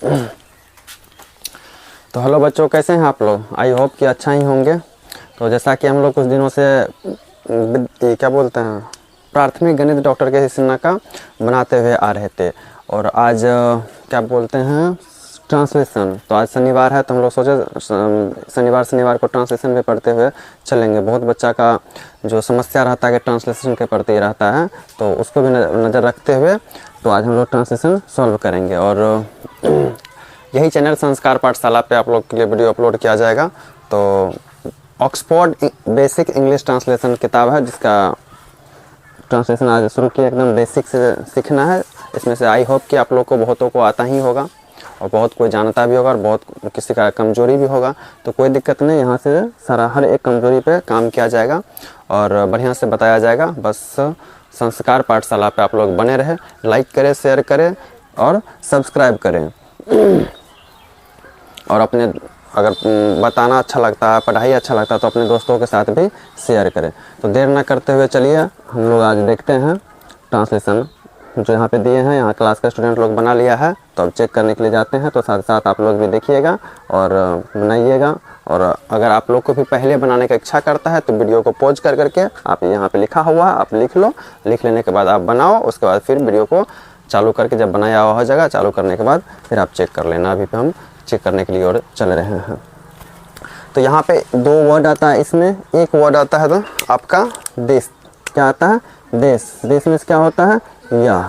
तो हेलो बच्चों, कैसे हैं आप लोग? आई होप कि अच्छा ही होंगे। तो जैसा कि हम लोग कुछ दिनों से क्या बोलते हैं, प्राथमिक गणित डॉक्टर के सिन्हा का बनाते हुए आ रहे थे। और आज क्या बोलते हैं, ट्रांसलेशन। तो आज शनिवार है, तो हम लोग सोचे शनिवार को ट्रांसलेशन में पढ़ते हुए चलेंगे। बहुत बच्चा का जो समस्या रहता है कि ट्रांसलेशन के प्रति रहता है, तो उसको भी नज़र रखते हुए तो आज हम लोग ट्रांसलेशन सॉल्व करेंगे। और यही चैनल संस्कार पाठशाला पे आप लोग के लिए वीडियो अपलोड किया जाएगा। तो ऑक्सफोर्ड बेसिक इंग्लिश ट्रांसलेशन किताब है, जिसका ट्रांसलेशन आज शुरू किया। एकदम बेसिक से सीखना है। इसमें से आई होप कि आप लोग को बहुतों को आता ही होगा और बहुत कोई जानता भी होगा और बहुत किसी का कमजोरी भी होगा। तो कोई दिक्कत नहीं, यहाँ से सारा हर एक कमजोरी पे काम किया जाएगा और बढ़िया से बताया जाएगा। बस संस्कार पाठशाला पे आप लोग बने रहे, लाइक करें, शेयर करें और सब्सक्राइब करें। और अपने अगर बताना अच्छा लगता है, पढ़ाई अच्छा लगता है, तो अपने दोस्तों के साथ भी शेयर करें। तो देर ना करते हुए चलिए हम लोग आज देखते हैं ट्रांसलेशन जो यहाँ पे दिए हैं। यहाँ क्लास का स्टूडेंट लोग बना लिया है, तो अब चेक करने के लिए जाते हैं। तो साथ साथ आप लोग भी देखिएगा और बनाइएगा। और अगर आप लोग को भी पहले बनाने का इच्छा करता है तो वीडियो को पॉज कर करके आप यहाँ पे लिखा हुआ है, आप लिख लो। लिख लेने के बाद आप बनाओ, उसके बाद फिर वीडियो को चालू करके जब बनाया हुआ हो जाएगा, चालू करने के बाद फिर आप चेक कर लेना। अभी पे हम चेक करने के लिए और चल रहे हैं। तो यहाँ पे दो वर्ड आता है, इसमें एक वर्ड आता है तो आपका देश। क्या आता है? देश। देश में क्या होता है? या।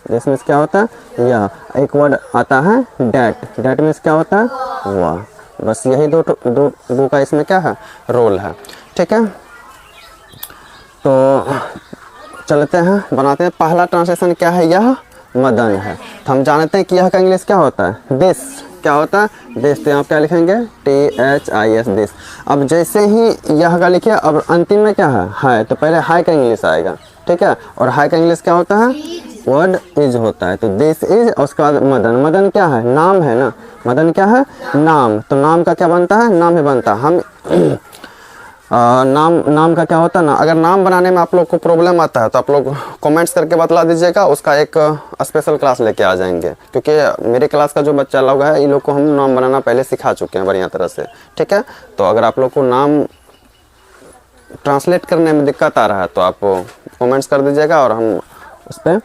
देश में क्या होता है? या। एक वर्ड आता है डैट। डैट में क्या होता है? वाह। बस यही दो का इसमें क्या है? रोल है। ठीक है, तो चलते हैं, बनाते हैं। पहला ट्रांसलेशन क्या है? यह मदन है। तो हम जानते हैं कि यह का इंग्लिश क्या होता है? देश। क्या होता है? देश। तो यहाँ क्या लिखेंगे? THIS, देश। अब जैसे ही यह का लिखे, अब अंतिम में क्या है? तो पहले हाई का इंग्लिश आएगा। ठीक है, और हाई का इंग्लिश क्या होता है? वर्ड इज होता है। तो दिस इज, और उसके बाद मदन। मदन क्या है? नाम है ना। मदन क्या है? नाम। तो नाम का क्या बनता है? नाम ही बनता है। हम नाम का क्या होता है ना। अगर नाम बनाने में आप लोग को प्रॉब्लम आता है तो आप लोग कमेंट्स करके बतला दीजिएगा, उसका एक स्पेशल क्लास लेके आ जाएंगे। क्योंकि मेरे क्लास का जो बच्चा लोग है, इन लोग को हम नाम बनाना पहले सिखा चुके हैं बढ़िया तरह से। ठीक है, तो अगर आप लोग को नाम ट्रांसलेट करने में दिक्कत आ रहा है तो आप कमेंट्स कर दीजिएगा और हम उस पर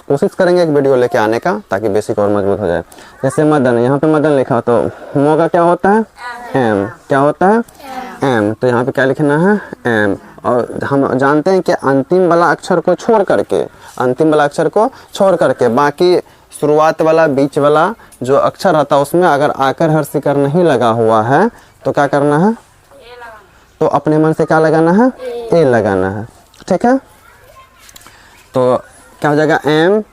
कोशिश करेंगे एक वीडियो लेके आने का, ताकि बेसिक और मजबूत हो जाए। जैसे मदन, यहाँ पे मदन लिखा, तो मो का क्या होता है? एम। क्या होता है? एम। तो यहाँ पे क्या लिखना है? एम। और हम जानते हैं कि अंतिम वाला अक्षर को छोड़ करके, अंतिम वाला अक्षर को छोड़ करके बाकी शुरुआत वाला, बीच वाला जो अक्षर रहता है उसमें अगर आकर हर्षिकर नहीं लगा हुआ है तो क्या करना है? तो अपने मन से क्या लगाना है? ए लगाना है। ठीक है, तो क्या हो जाएगा? एम,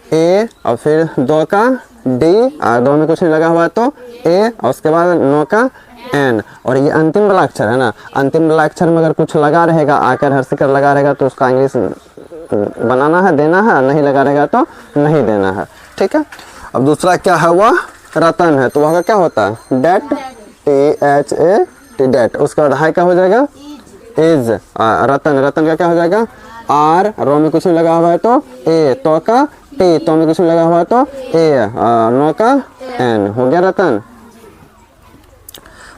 ए, और फिर दो का डी, और दो में कुछ नहीं लगा हुआ है तो ए, और उसके बाद नो का एन। और ये अंतिम वाला अक्षर है ना, अंतिम वाला अक्षर में अगर कुछ लगा रहेगा, आकर हर्षिकर लगा रहेगा, तो उसका इंग्लिश बनाना है, देना है। नहीं लगा रहेगा तो नहीं देना है। ठीक है, अब दूसरा क्या है? वह रतन है। तो वह का क्या होता है? डेट। THAT, that. उसका बाद हाई का हो जाएगा? इज। रतन। रतन का क्या हो जाएगा? आर। रो में कुछ नहीं लगा हुआ है तो ए। तो का टी। तो में कुछ नहीं लगा हुआ है तो ए। नो का एन। हो गया रतन।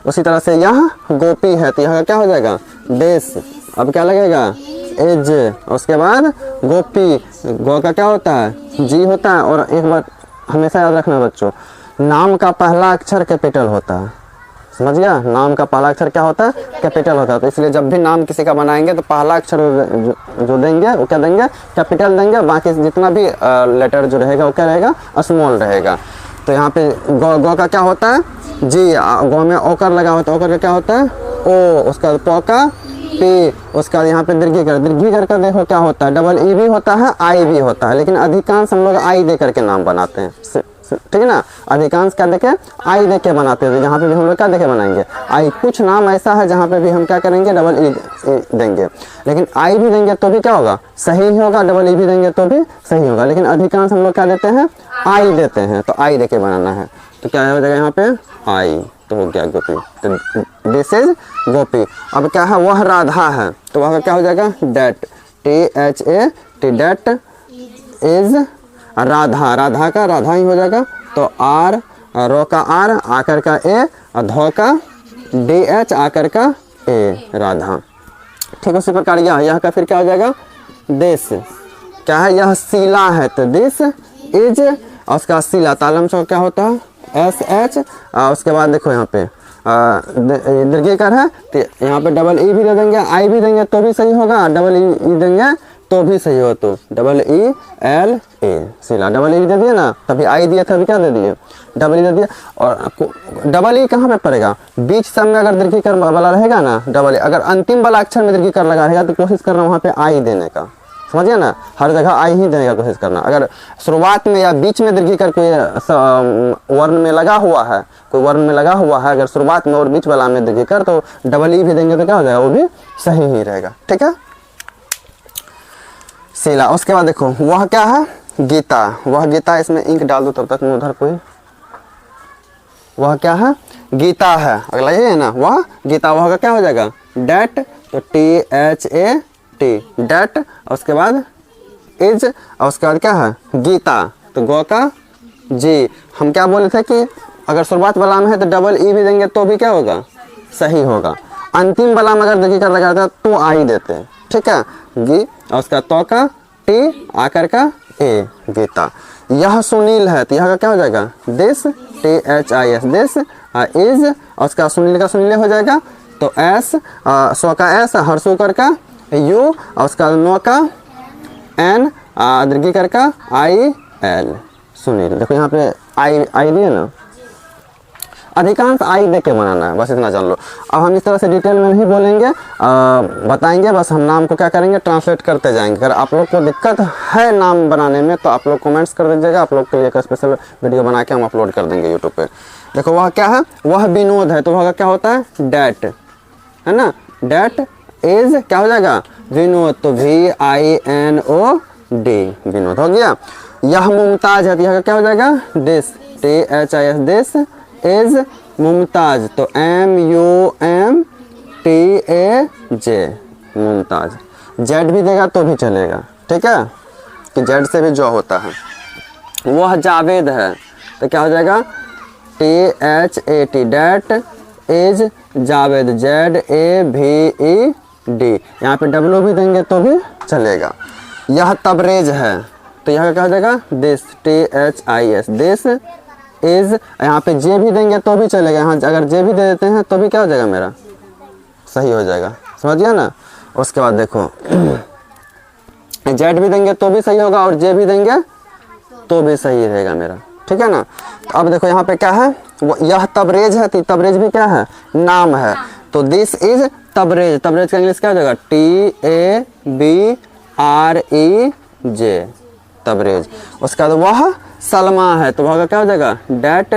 उसी तरह से यह गोपी है, तो यहाँ क्या हो जाएगा? देश। अब क्या लगेगा? एज। उसके बाद गोपी। गो का क्या होता है? जी होता है। और एक बात हमेशा याद रखना बच्चों, नाम का पहला अक्षर कैपिटल होता है। समझ गया? नाम का पहला अक्षर क्या होता है? कैपिटल होता है। तो इसलिए जब भी नाम किसी का बनाएंगे तो पहला अक्षर जो देंगे वो क्या देंगे? कैपिटल देंगे। बाकी जितना भी लेटर जो रहेगा वो क्या रहेगा? स्मॉल रहेगा। तो यहाँ पे गौ का क्या होता है? जी। गौ में ओकर लगा होता है। ओकर का क्या होता है? ओ। उसका पौ का पी। उसका यहाँ पे दीर्घीकर। दीर्घीकर का देखो क्या होता है? डबल ई भी होता है, आई भी होता है, लेकिन अधिकांश हम लोग आई दे करके नाम बनाते हैं। ठीक है ना, अधिकांश क्या देखे? आई देके बनाते हैं। यहाँ पे भी हम लोग क्या देके बनाएंगे? आई। कुछ नाम ऐसा है जहाँ पे भी हम क्या करेंगे? डबल ई देंगे। लेकिन आई भी देंगे तो भी क्या होगा? सही ही होगा। डबल ई भी देंगे तो भी सही होगा। लेकिन अधिकांश हम लोग क्या देते हैं? आई देते हैं। तो आई देके बनाना है। तो क्या हो जाएगा यहाँ पे? आई। तो हो गया गोपी। तो दिस इज गोपी। अब क्या है? वह राधा है। तो वह क्या हो जाएगा? That. THAT, that is Radha. Radha का राधा ही हो जाएगा। तो आर, रो का आर, आकर का ए, और धो का डी एच, आकर का ए, राधा। ठीक है, उसी प्रकार यह का फिर क्या हो जाएगा, दिस क्या है, यह शीला है तो दिस इज, और उसका शीला तालम चौक क्या होता है, एस एच, उसके बाद देखो यहाँ पे दीर्घिकार है तो यहाँ पे डबल ई भी दे देंगे, आई भी देंगे तो भी सही होगा, डबल ई देंगे तो भी सही हो, तो double E L A Sheela, double E दे दिए ना, तभी आई दिया था, अभी क्या दे दिए, डबल ई दे दिया। और डबल ई कहाँ पे पड़ेगा, बीच सब में अगर दीर्घिकार वाला रहेगा ना डबल ई, अगर अंतिम वाला अक्षर में दीर्घिकार लगा रहेगा तो कोशिश करना वहाँ पे आई देने का, समझिए ना, हर जगह आई ही देने का कोशिश करना। अगर शुरुआत में या बीच में दीर्घिकार कोई वर्ण में लगा हुआ है, कोई वर्ण में लगा हुआ है अगर शुरुआत में और बीच वाला में दीर्घिकार, तो डबल ई भी देंगे तो क्या हो जाएगा, वो भी सही ही रहेगा। ठीक है, शीला। उसके बाद देखो वह क्या है, गीता, वह गीता, इसमें इंक डाल दो तब तक मैं उधर कोई, वह क्या है, गीता है, अगला ये है ना, वह गीता, वह का क्या हो जाएगा, डेट, तो T H A T, that, उसके बाद इज, और उसके बाद क्या है, गीता, तो गो का जी। हम क्या बोले थे कि अगर शुरुआत वाला में है तो डबल ई भी देंगे तो भी क्या होगा, सही होगा, अंतिम वाला में अगर दीर्घिकार लगा देता तो आई देते हैं। ठीक है, गी, और उसका तो का टी, आकर का ए, गीता। यह सुनील है तो यह का क्या हो जाएगा, this, T H I S, this is, और उसका सुनील का सुनील हो जाएगा, तो एस, सो का एस, हर्षुकर का यू, और उसका नो का एन, दीर्घिकार का आई एल, सुनील। देखो यहाँ पे आई दिए ना, अधिकांश आई दे के बनाना है, बस इतना जान लो। अब हम इस तरह से डिटेल में नहीं बोलेंगे, बताएंगे, बस हम नाम को क्या करेंगे, ट्रांसलेट करते जाएंगे। अगर आप लोग को दिक्कत है नाम बनाने में तो आप लोग कमेंट्स कर दीजिएगा, आप लोग के लिए एक स्पेशल वीडियो बना के हम अपलोड कर देंगे यूट्यूब पे। देखो वह क्या है, वह विनोद है तो वह क्या होता है, डेट, है ना, डेट इज क्या हो जाएगा, विनोद, तो V I N O D, Vinod हो गया। यह मुमताज है तो यह क्या हो जाएगा, this, T H I S, this is Mumtaz, तो M U M T A J, Mumtaz. Z भी देगा तो भी चलेगा, ठीक है, कि जेड से भी जो होता है। वह जावेद है तो क्या हो जाएगा, T H A T, that is Javed, Z A V E D, यहाँ पे डब्ल्यू भी देंगे तो भी चलेगा। यह तबरेज है तो यह क्या हो जाएगा, this, T H I S, this is, यहाँ पे जे भी देंगे तो भी चलेगा, यहाँ अगर जे भी दे देते हैं तो भी क्या हो जाएगा, मेरा सही हो जाएगा, समझ गया ना। उसके बाद देखो जेड भी देंगे तो भी सही होगा और जे भी देंगे तो भी सही रहेगा मेरा, ठीक है ना। तो अब देखो यहाँ पे क्या है, यह तबरेज है तो तबरेज भी क्या है, नाम है, तो दिस इज तबरेज, तबरेज का इंग्लिश क्या हो जाएगा, T A B R E J, Tabrez. उसके बाद वह सलमा है तो वह क्या हो जाएगा, that,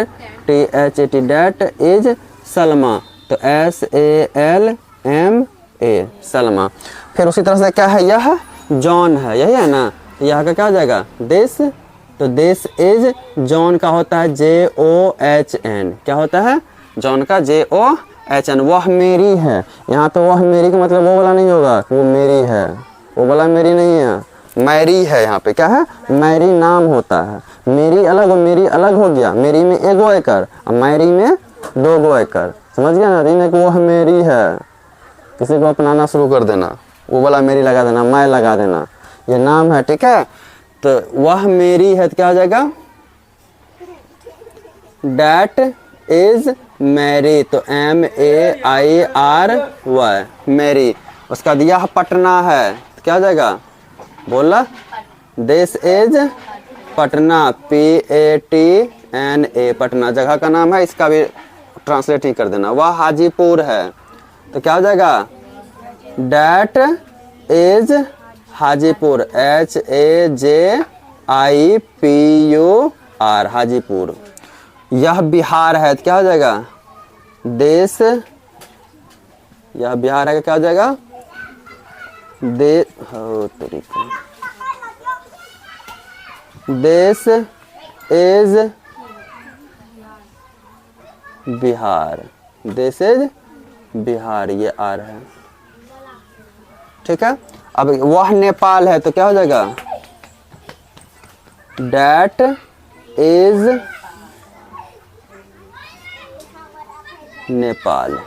T H A T, that is Salma, तो S A L M A, Salma. फिर उसी तरह से क्या है, यह जॉन है, यही है ना, यह का क्या हो जाएगा, दिस, तो दिस इज जॉन का होता है जे ओ एच एन, क्या होता है, जॉन का जे ओ एच एन। वह मेरी है, यहाँ पे वह मेरी का मतलब वो वाला नहीं होगा, वो मेरी है, वो वाला मेरी नहीं है, मैरी है, यहाँ पे क्या है, मैरी नाम होता है, मेरी अलग और मेरी अलग हो गया, मेरी में एगो एकर और मैरी में दो गो एकर, समझ गया ना। रीने को वह मेरी है, किसी को अपनाना शुरू कर देना, वो वाला मेरी लगा देना, मैं लगा देना, ये नाम है, ठीक है। तो वह मेरी है तो क्या हो जाएगा, डेट इज मैरी, तो M A I R Y, Mary. उसका यह पटना है तो क्या हो जाएगा, बोला, this is Patna, P A T N A, Patna जगह का नाम है, इसका भी ट्रांसलेट ही कर देना। वह हाजीपुर है तो क्या हो जाएगा, that is Hajipur, H A J I P U R, Hajipur. यह बिहार है तो क्या हो जाएगा, देश, यह बिहार है क्या हो जाएगा, देश is Bihar, this is Bihar, ये आर है, ठीक है। अब वह नेपाल है तो क्या हो जाएगा, डेट इज नेपाल।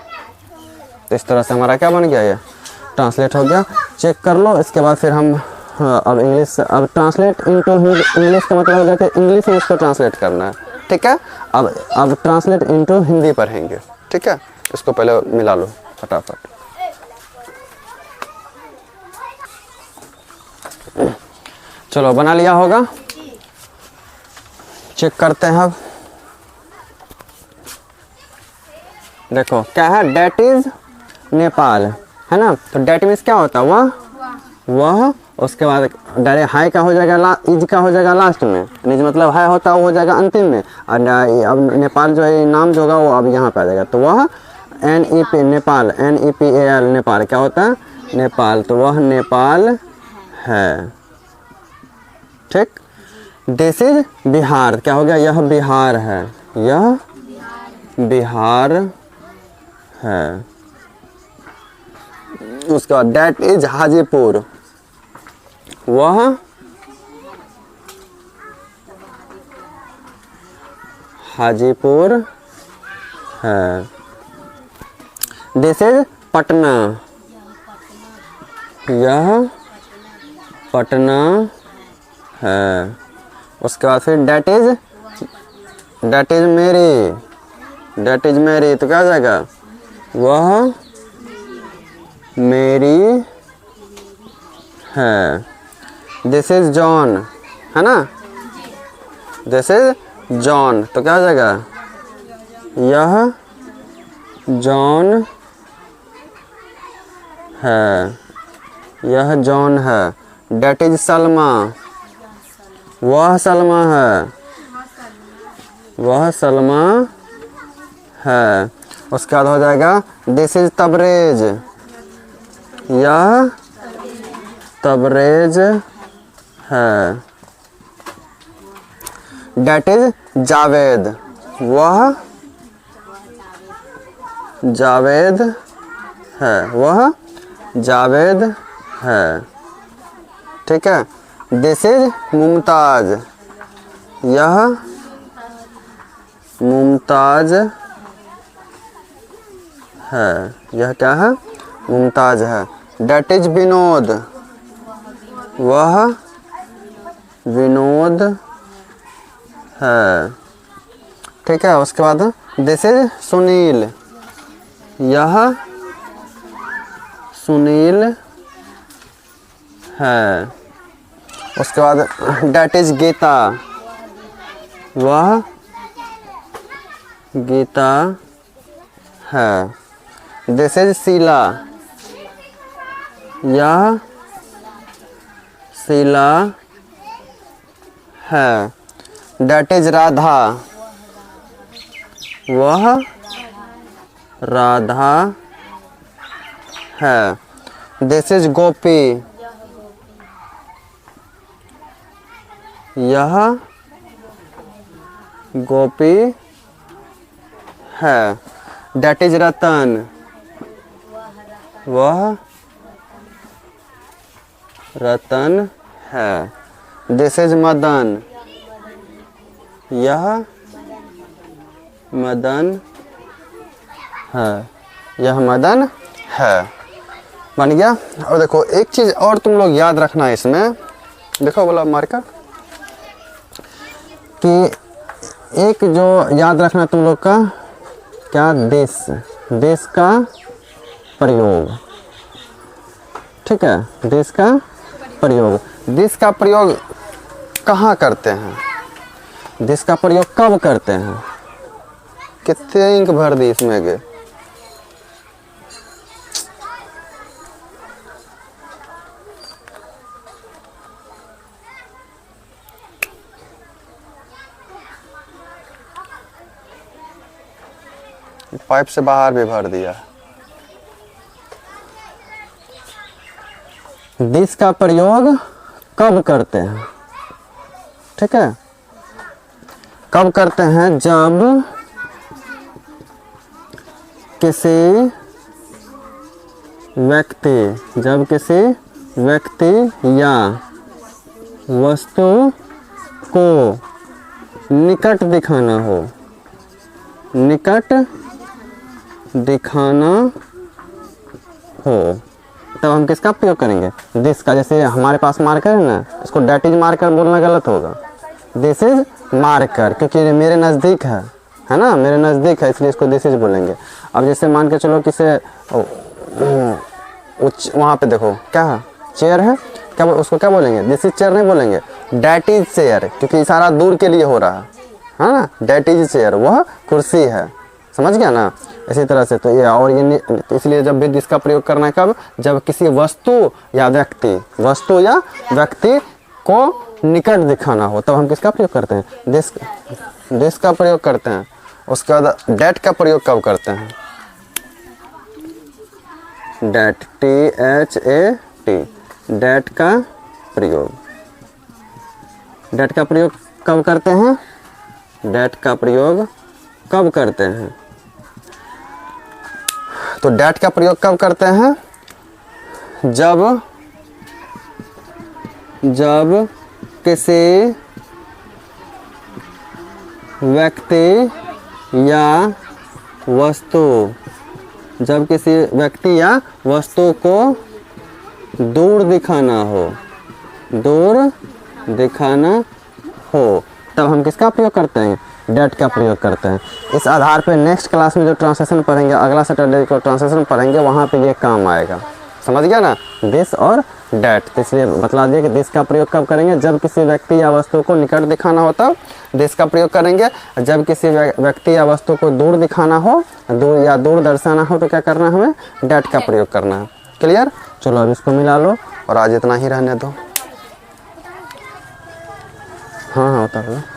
तो इस तरह से हमारा क्या बन गया, ये ट्रांसलेट हो गया। चेक कर लो। इसके बाद फिर हम अब इंग्लिश, अब ट्रांसलेट इनटू इंग्लिश का मतलब हो गया कि इंग्लिश में इसको ट्रांसलेट करना है। ठीक है, अब ट्रांसलेट इनटू हिंदी पढ़ेंगे। ठीक है, इसको पहले मिला लो फटाफट। चलो बना लिया होगा, चेक करते हैं। अब देखो क्या है, डेट इज नेपाल, है ना। तो डेट मीन्स क्या होता है, वह। उसके बाद डायरेक्ट हाई का हो जाएगा, इज का हो जाएगा लास्ट में, निज मतलब हाई होता है वो हो जाएगा अंतिम में। और अब नेपाल जो है नाम जो होगा वो अब यहाँ पे आ जाएगा। तो वह NEP नेपाल, NEPAL नेपाल क्या होता है, नेपाल। तो वह नेपाल है। ठीक। दिस इज बिहार, क्या हो गया, यह बिहार है, यह बिहार है। उसके बाद डेट इज हाजीपुर, वह हाजीपुर है। दिस इज पटना, यह पटना है। उसके बाद फिर डेट इज मेरी, तो क्या हो जाएगा, वह मेरी है। दिस इज जॉन, है ना, दिस इज जॉन, तो क्या हो जाएगा, यह जॉन है, यह जॉन है। डेट इज सलमा, वह सलमा है, वह सलमा है। उसके बाद हो जाएगा दिस इज तबरेज, यह तबरेज है। डेट इज जावेद, वह जावेद है, वह जावेद है। ठीक है। दिस इज मुमताज, यह मुमताज है, यह क्या है, मुमताज है। डेट इज विनोद, वह विनोद है। ठीक है। उसके बाद दिस इज सुनील, यह सुनील है। उसके बाद डेट इज गीता, वह गीता है। दिस इज शीला, यह शीला है। डेट इज राधा, वह राधा है। दिस इज गोपी, यह गोपी है। डेट इज रतन, वह रतन है। दिस इज मदन, यह मदन है, यह मदन है। बन गया। और देखो एक चीज़ और तुम लोग याद रखना है इसमें, देखो बोला मार्कर, कि एक जो याद रखना तुम लोग का क्या, देश का प्रयोग। ठीक है, देश का प्रयोग। देश का प्रयोग कहाँ करते हैं, देश का प्रयोग कब करते हैं। कितने इंक भर दी इसमें के, पाइप से बाहर भी भर दिया। दिस का प्रयोग कब करते हैं, ठीक है, कब करते हैं, जब किसी व्यक्ति या वस्तु को निकट दिखाना हो, निकट दिखाना हो तब हम किसका प्रयोग करेंगे, दिस का। जैसे हमारे पास मार्कर है ना, इसको डैट इज मार्कर बोलना गलत होगा, दिस इज मार्कर, क्योंकि मेरे नज़दीक है ना, मेरे नज़दीक है, इसलिए इसको दिस इज बोलेंगे। अब जैसे मान के चलो किसे वहाँ पे देखो क्या है, चेयर है, क्या उसको क्या बोलेंगे, दिस इज चेयर नहीं बोलेंगे, डैट इज चेयर, क्योंकि इशारा दूर के लिए हो रहा है ना, डैट इज चेयर, वह कुर्सी है। समझ गया ना। इसी तरह से तो ये और ये तो इसलिए जब भी दिस का प्रयोग करना है कब, जब किसी वस्तु या व्यक्ति को निकट दिखाना हो तब हम किसका प्रयोग करते हैं, दिस का प्रयोग करते हैं। उसके बाद डैट का प्रयोग कब करते हैं, डैट, THAT, डैट का प्रयोग कब करते हैं, डैट का प्रयोग कब करते हैं, तो डैट का प्रयोग कब करते हैं, जब किसी व्यक्ति या वस्तु को दूर दिखाना हो तब हम किसका प्रयोग करते हैं, डैट का प्रयोग करते हैं। इस आधार पे नेक्स्ट क्लास में जो ट्रांसलेशन पढ़ेंगे, अगला सैटरडे को ट्रांसलेशन पढ़ेंगे, वहाँ पे ये काम आएगा। समझ गया ना, दिस और डैट। तो इसलिए बतला दिया कि दिस का प्रयोग कब करेंगे, जब किसी व्यक्ति या वस्तु को निकट दिखाना हो तब दिस का प्रयोग करेंगे, जब किसी व्यक्ति या वस्तु को दूर दिखाना हो, दूर दर्शाना हो तो क्या करना है, हमें डैट का प्रयोग करना है। क्लियर। चलो अब इसको मिला लो और आज इतना ही रहने दो। हाँ उतार लो।